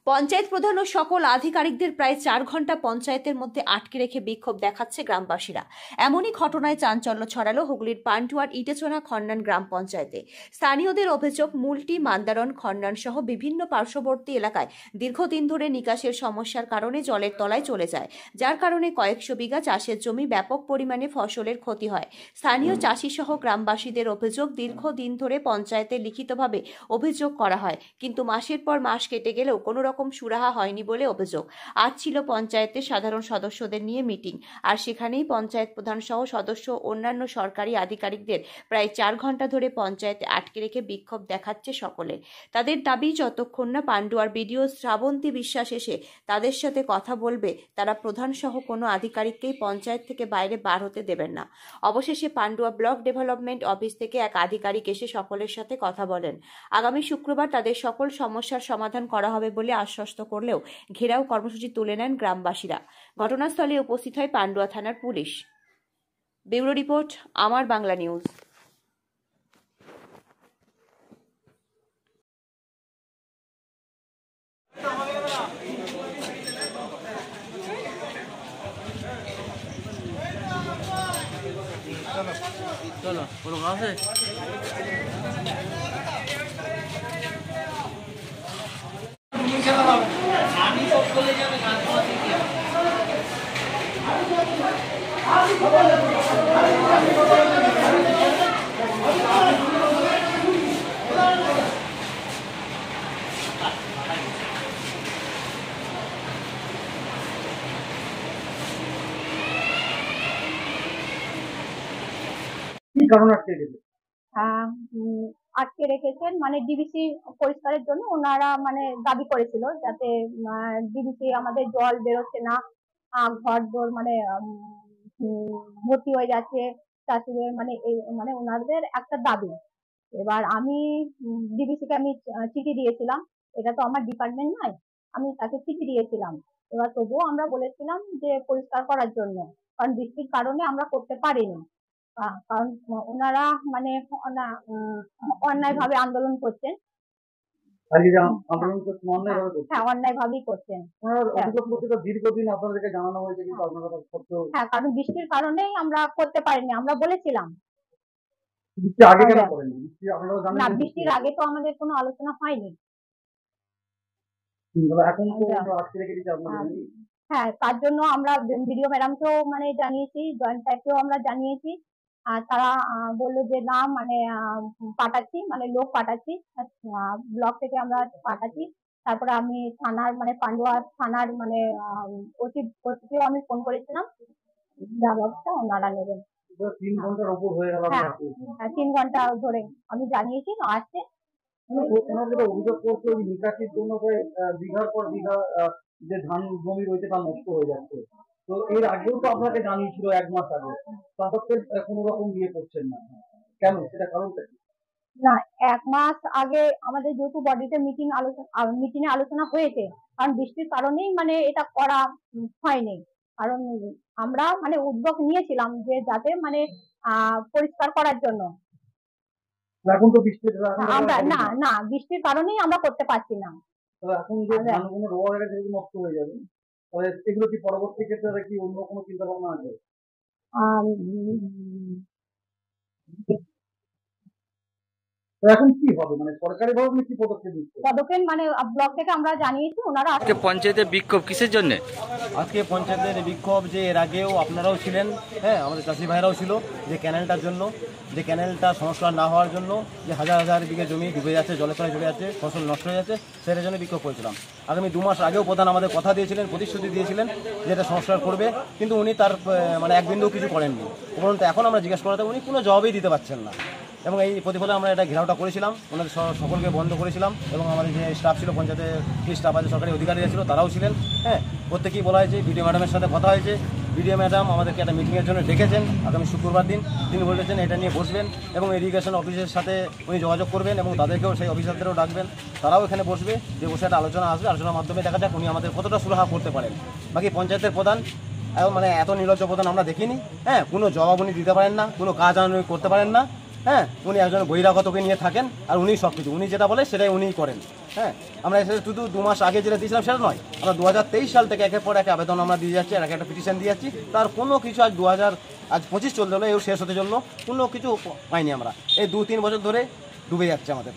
পঞ্চায়েত প্রধান ও সকল আধিকারিকদের প্রায় 4 ঘন্টা পঞ্চায়েতের মধ্যে আটকে রেখে বিক্ষোভ দেখাচ্ছে গ্রামবাসীরা। এমনই ঘটনায় চাঞ্চল্য ছড়ালো হুগলির পান্টুয়ার ইটেচোনা খন্নান গ্রাম পঞ্চায়েতে। স্থানীয়দের অভিযোগ, মুলটি, মান্দারণ, খন্নান সহ বিভিন্ন পার্শ্ববর্তী এলাকায় দীর্ঘদিন ধরে নিকাশের সমস্যার কারণে জলের তলায় চলে যায়, যার কারণে কয়েকশো বিঘা চাষের জমি ব্যাপক পরিমাণে ফসলের ক্ষতি হয়। স্থানীয় চাষি সহ গ্রামবাসীদের অভিযোগ, দীর্ঘদিন ধরে পঞ্চায়েতে লিখিতভাবে অভিযোগ করা হয়, কিন্তু মাসের পর মাস কেটে গেলেও কোনো রকম সুরাহা হয়নি বলে অভিযোগ। আজ ছিল পঞ্চায়েতের সাধারণ সদস্যদের নিয়ে মিটিং, আর সেখানেই পঞ্চায়েত প্রধান সহ সদস্য অন্যান্য সরকারি আধিকারিকদের প্রায় 4 ঘন্টা ধরে পঞ্চায়েতে আটকে রেখে বিক্ষোভ দেখাচ্ছে সকলে। তাদের দাবি, যতক্ষণ না পান্ডুয়ার বিডিও শ্রাবন্তী বিশ্বাস এসে তাদের সাথে কথা বলবে, তারা প্রধান সহ কোনো আধিকারিককেই পঞ্চায়েত থেকে বাইরে বার হতে দেবেন না। অবশেষে পান্ডুয়া ব্লক ডেভেলপমেন্ট অফিস থেকে এক আধিকারিক এসে সকলের সাথে কথা বলেন। আগামী শুক্রবার তাদের সকল সমস্যার সমাধান করা হবে বলে আশ্বস্ত করলেও ঘেরাও কর্মসূচি তুলে নেন গ্রামবাসীরা। ঘটনাস্থলে উপস্থিত হয় পান্ডুয়া থানার পুলিশ। ব্যুরো রিপোর্ট, আমার বাংলা নিউজ। চলো কোনো কাজ আছে? আমি তো চলে যাবে কাজ করতে গিয়ে। আটকে রেখেছেন মানে ডিবিসি পরিষ্কারের জন্য ওনারা মানে দাবি করেছিল যাতে ডিবিসি আমাদের জল বেরোচ্ছে না, ঘর দোর মানে ভর্তি হয়ে যাচ্ছে চাষিদের, মানে এই মানে ওনাদের একটা দাবি। এবার আমি ডিবিসিকে আমি চিঠি দিয়েছিলাম, এটা তো আমার ডিপার্টমেন্ট নয়, আমি তাকে চিঠি দিয়েছিলাম। এবার তবুও আমরা বলেছিলাম যে পরিষ্কার করার জন্য, কারণ বৃষ্টির কারণে আমরা করতে পারিনি, কারণ ওনারা মানে অন্যায় ভাবে আন্দোলন করছেন। হ্যাঁ, অন্যায় ভাবেই করছেন। দীর্ঘদিন আপনাদেরকে জানানো হয়েছে, কিন্তু আপনারা হ্যাঁ, কারণ বৃষ্টির কারণেই আমরা করতে পারিনি, আমরা বলেছিলাম। না, বৃষ্টির আগে তো আমাদের কোনো আলোচনা হয়নি। হ্যাঁ, তার জন্য আমরা বিডিও ম্যাডামকেও মানে জানিয়েছি, জয়েন্ট স্যারকেও আমরা জানিয়েছি, আর তারা বললো যে না মানে পাঠাচ্ছি, মানে লোক পাঠাচ্ছি, ব্লক থেকে আমরা পাঠাচ্ছি। তারপরে আমি থানার মানে পান্ডুয়া থানার মানে ওসিকেও আমি ফোন করেছিলাম, যা ব্যবস্থা ওনারা নেবেন। 3 ঘন্টার উপর হয়ে গেল। হ্যাঁ, 3 ঘন্টা ধরে আমি জানিয়েছি, আসছে। অভিযোগ করছে ওই নিকাশির জন্য বিঘার পর বিঘা যে ধান জমি রয়েছে তা নষ্ট হয়ে যাচ্ছে। তো এর আগেও তো আপনাকে জানিয়েছিল 1 মাস আগে, তাহলে কোনো রকম ইয়ে করছেন না কেন, সেটা কারণটা কি? না, 1 মাস আগে আমাদের যেহেতু বডিতে মিটিংয়ে আলোচনা হয়েছে, কারণ বৃষ্টির কারণেই মানে এটা করা হয়নি, কারণ আমরা মানে উদ্যোগ নিয়েছিলাম যে যাতে মানে পরিষ্কার করার জন্য। এখন তো বৃষ্টির আমরা না বৃষ্টির কারণেই আমরা করতে পারছি না। এখন যে ধানগুলো রোয়া হয়ে গেছে নষ্ট হয়ে যাবে, তাহলে এগুলো কি পরবর্তী ক্ষেত্রে কি অন্য কোনো চিন্তা ভাবনা আছে? এখন কি হবে, মানে সরকারি ভাবে কি পদক্ষেপ নিচ্ছে? পদক্ষেপ মানে ব্লক থেকে আমরা জানিয়েছি, ওনারা আজকে পঞ্চায়েতের বিক্ষোভ কিসের জন্য? আজকে পঞ্চায়েতের বিক্ষোভ যে এর আগেও আপনারাও ছিলেন, হ্যাঁ, আমাদের চাষি ভাইরাও ছিল, যে ক্যানেলটার জন্য, যে ক্যানেলটা সংস্কার না হওয়ার জন্য যে হাজার হাজার বিঘে জমি ডুবে যাচ্ছে, জলে তলায় চলে যাচ্ছে, ফসল নষ্ট হয়ে যাচ্ছে, সেটার জন্য বিক্ষোভ করেছিলাম। আগামী 2 মাস আগেও প্রধান আমাদের কথা দিয়েছিলেন, প্রতিশ্রুতি দিয়েছিলেন যে এটা সংস্কার করবে, কিন্তু উনি তার মানে এক বিন্দুও কিছু করেননি। উপরন্তু এখন আমরা জিজ্ঞেস করাতে উনি কোনো জবাবই দিতে পারছেন না, এবং এই প্রতিফলে আমরা এটা ঘেরাওটা করেছিলাম, ওনাদের সকলকে বন্ধ করেছিলাম, এবং আমাদের যে স্টাফ ছিল পঞ্চায়েতের কি স্টাফ আছে, সরকারি অধিকারীরা ছিল, তারাও ছিলেন। হ্যাঁ, প্রত্যেকেই বলা হয়েছে, বিডিও ম্যাডামের সাথে কথা হয়েছে, বিডিও ম্যাডাম আমাদেরকে একটা মিটিংয়ের জন্য ডেকেছেন আগামী শুক্রবার দিন। তিনি বলেছেন এটা নিয়ে বসবেন, এবং ইরিগেশন অফিসের সাথে উনি যোগাযোগ করবেন, এবং তাদেরকেও সেই অফিসারদেরও ডাকবেন, তারাও এখানে বসবে, যে বসে একটা আলোচনা আসবে, আলোচনার মাধ্যমে দেখা যাক উনি আমাদের কতটা সুরাহা করতে পারেন। বাকি পঞ্চায়েতের প্রধান মানে এত নির্লজ্জ প্রধান আমরা দেখিনি। হ্যাঁ, কোনো জবাব উনি দিতে পারেন না, কোনো কাজ উনি করতে পারেন না। হ্যাঁ, উনি একজন বহিরাগতকে নিয়ে থাকেন আর উনি সব কিছু, উনি যেটা বলে সেটাই উনিই করেন। হ্যাঁ, আমরা এসে শুধু 2 মাস আগে যেটা দিয়েছিলাম সেটা নয়, আমরা 2023 সাল থেকে একের পর এক আবেদন আমরা দিয়ে যাচ্ছি, আর একটা পিটিশন দিয়ে যাচ্ছি, তার কোনো কিছু আজ 2025 চলতে হলো, এও শেষ হতে চললো, কোনো কিছু পাইনি আমরা। এই 2-3 বছর ধরে ডুবে যাচ্ছে আমাদের।